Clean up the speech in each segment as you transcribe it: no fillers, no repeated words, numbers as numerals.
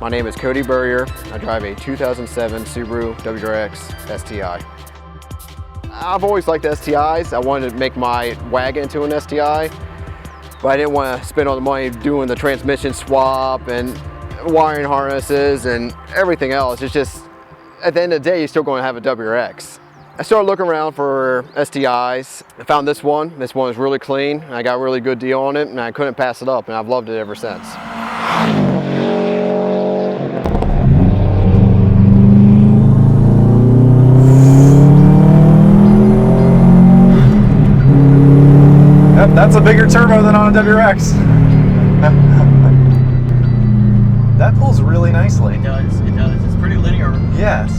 My name is Cody. I drive a 2007 Subaru WRX STI. I've always liked STIs. I wanted to make my wagon into an STI, but I didn't want to spend all the money doing the transmission swap and wiring harnesses and everything else. It's just, at the end of the day, you're still going to have a WRX. I started looking around for STIs. I found this one. This one was really clean. I got a really good deal on it and I couldn't pass it up, and I've loved it ever since. Yep, that's a bigger turbo than on a WRX. That pulls really nicely. It does. It's pretty linear. Yes,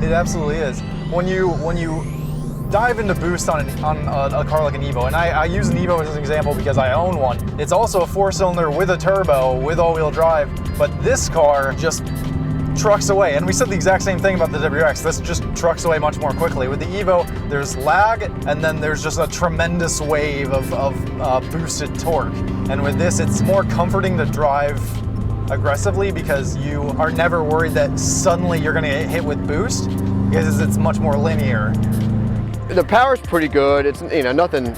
it absolutely is. When you dive into boost on a car like an Evo, and I use an Evo as an example because I own one. It's also a 4-cylinder with a turbo with all-wheel drive, but this car just trucks away. And we said the exact same thing about the WRX. This just trucks away much more quickly. With the Evo, there's lag, and then there's just a tremendous wave of boosted torque. And with this, it's more comforting to drive aggressively because you are never worried that suddenly you're going to get hit with boost because it's much more linear. The power's pretty good. It's nothing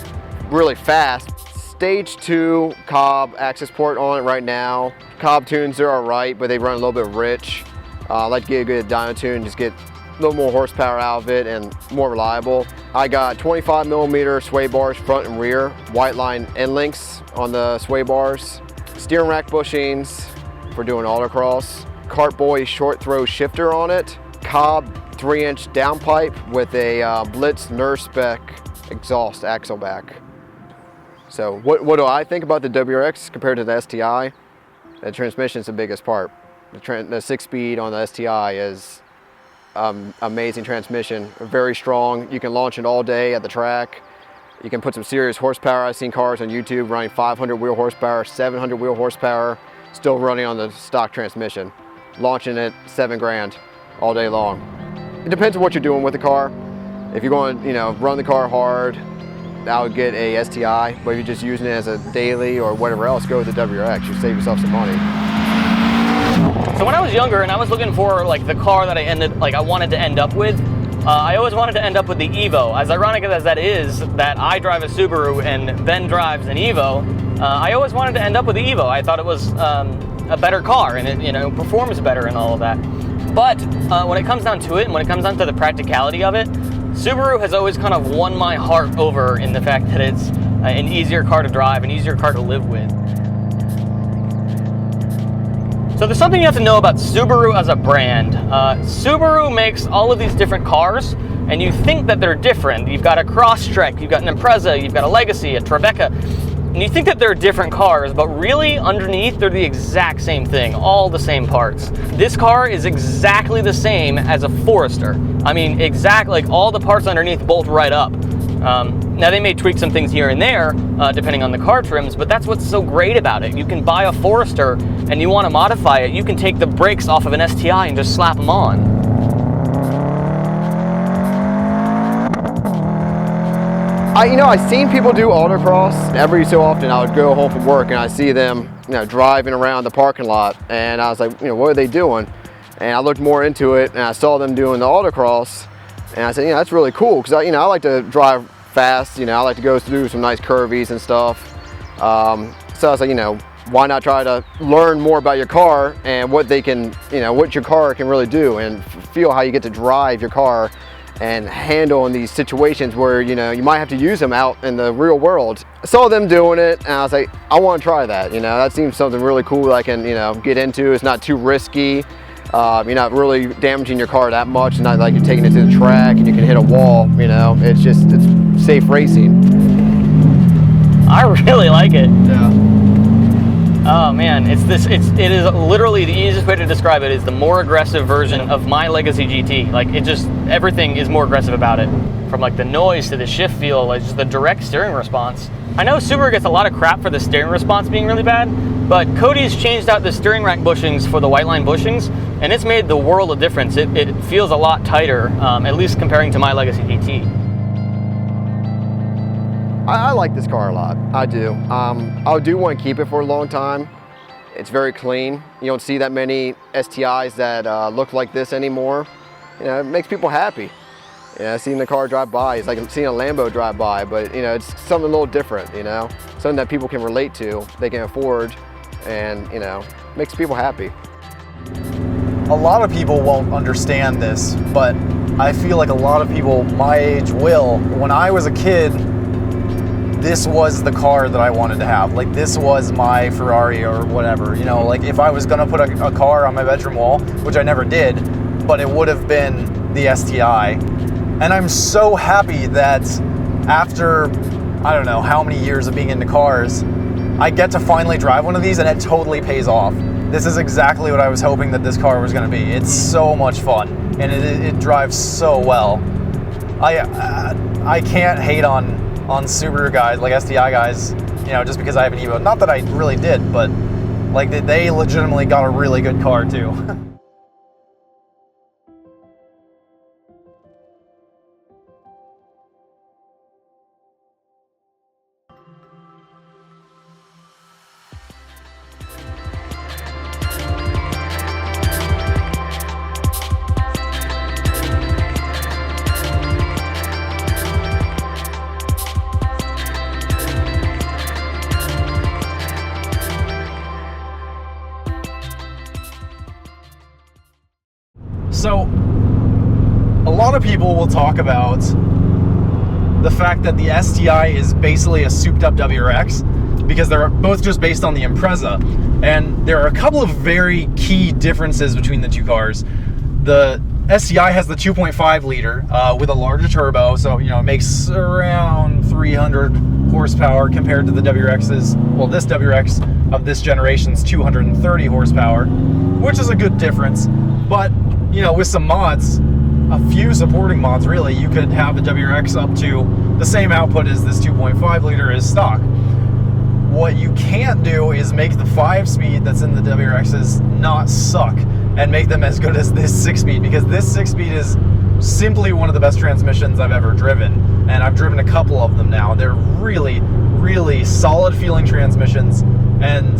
really fast. Stage 2 Cobb access port on it right now. Cobb tunes are alright, but they run a little bit rich. I like to get a good dyno tune, just get a little more horsepower out of it and more reliable. I got 25mm sway bars front and rear, white line end links on the sway bars, steering rack bushings for doing autocross, Cartboy short throw shifter on it, Cobb 3-inch downpipe with a Blitz Nurse spec exhaust axle back. So what do I think about the WRX compared to the STI? The transmission's the biggest part. The 6-speed on the STI is amazing transmission, very strong. You can launch it all day at the track. You can put some serious horsepower. I've seen cars on YouTube running 500 wheel horsepower, 700 wheel horsepower, still running on the stock transmission, launching it $7 grand all day long. It depends on what you're doing with the car. If you're going, run the car hard, I would get a STI, but if you're just using it as a daily or whatever else, go with the WRX. You save yourself some money. So when I was younger and I was looking for the car that I wanted to end up with, I always wanted to end up with the Evo. As ironic as that is, that I drive a Subaru and Ben drives an Evo, I always wanted to end up with the Evo. I thought it was a better car and it performs better and all of that. But when it comes down to it, and when it comes down to the practicality of it, Subaru has always kind of won my heart over in the fact that it's an easier car to drive, an easier car to live with. So there's something you have to know about Subaru as a brand. Subaru makes all of these different cars, and you think that they're different. You've got a Crosstrek, you've got an Impreza, you've got a Legacy, a Tribeca, and you think that they're different cars, but really underneath they're the exact same thing, all the same parts. This car is exactly the same as a Forester. I mean, exactly, all the parts underneath bolt right up. Now they may tweak some things here and there, depending on the car trims, but that's what's so great about it. You can buy a Forester and you want to modify it, you can take the brakes off of an STI and just slap them on. I've seen people do autocross. Every so often I would go home from work and I see them, driving around the parking lot, and I was like, what are they doing? And I looked more into it and I saw them doing the autocross, and I said, that's really cool because I like to drive fast. I like to go through some nice curvies and stuff. So I was like, why not try to learn more about your car and what they can, what your car can really do, and feel how you get to drive your car and handle in these situations where you might have to use them out in the real world. I saw them doing it and I was like, I want to try that. That seems something really cool that I can get into. It's not too risky. You're not really damaging your car that much. It's not like you're taking it to the track and you can hit a wall. It's safe racing. I really like it. Yeah. Oh man, it is literally the easiest way to describe it is the more aggressive version of my Legacy GT. Everything is more aggressive about it. From the noise to the shift feel, just the direct steering response. I know Subaru gets a lot of crap for the steering response being really bad, but Cody's changed out the steering rack bushings for the white line bushings, and it's made the world of difference. It feels a lot tighter, at least comparing to my Legacy GT. I like this car a lot. I do. I do want to keep it for a long time. It's very clean. You don't see that many STIs that look like this anymore. You know, it makes people happy. You know, seeing the car drive by, it's like seeing a Lambo drive by, but you know, it's something a little different, you know, something that people can relate to, they can afford, and you know, makes people happy. A lot of people won't understand this, but I feel like a lot of people my age will. When I was a kid, this was the car that I wanted to have. Like, this was my Ferrari or whatever. You know, like if I was gonna put a car on my bedroom wall, which I never did, but it would have been the STI. And I'm so happy that after, I don't know how many years of being into cars, I get to finally drive one of these, and it totally pays off. This is exactly what I was hoping that this car was gonna be. It's so much fun, and it drives so well. I can't hate on Subaru guys, like STI guys, you know, just because I have an Evo. Not that I really did, but like they legitimately got a really good car too. So, a lot of people will talk about the fact that the STI is basically a souped up WRX because they're both just based on the Impreza. And there are a couple of very key differences between the two cars. The STI has the 2.5 liter with a larger turbo, so you know it makes around 300 horsepower compared to the WRX's, well, this WRX of this generation's 230 horsepower, which is a good difference. But you know, with some mods, a few supporting mods really, you could have the WRX up to the same output as this 2.5 liter is stock. What you can't do is make the 5-speed that's in the WRXs not suck and make them as good as this 6-speed, because this 6-speed is simply one of the best transmissions I've ever driven, and I've driven a couple of them now. They're really, really solid feeling transmissions, and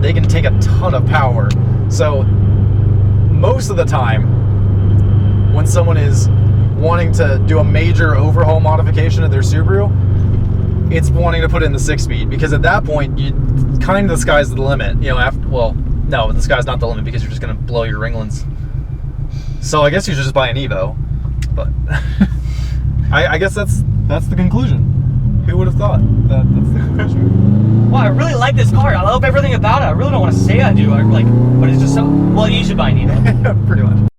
they can take a ton of power. So most of the time, when someone is wanting to do a major overhaul modification of their Subaru, it's wanting to put in the 6-speed, because at that point, kind of the sky's the limit. You know, after, well, no, the sky's not the limit because you're just going to blow your ringlets. So I guess you should just buy an Evo. But I guess that's the conclusion. Who would have thought that that's the conclusion? Well, I really like this car. I love everything about it. I really don't want to say I do. But it's just so, well, you should buy an Evo. Pretty much.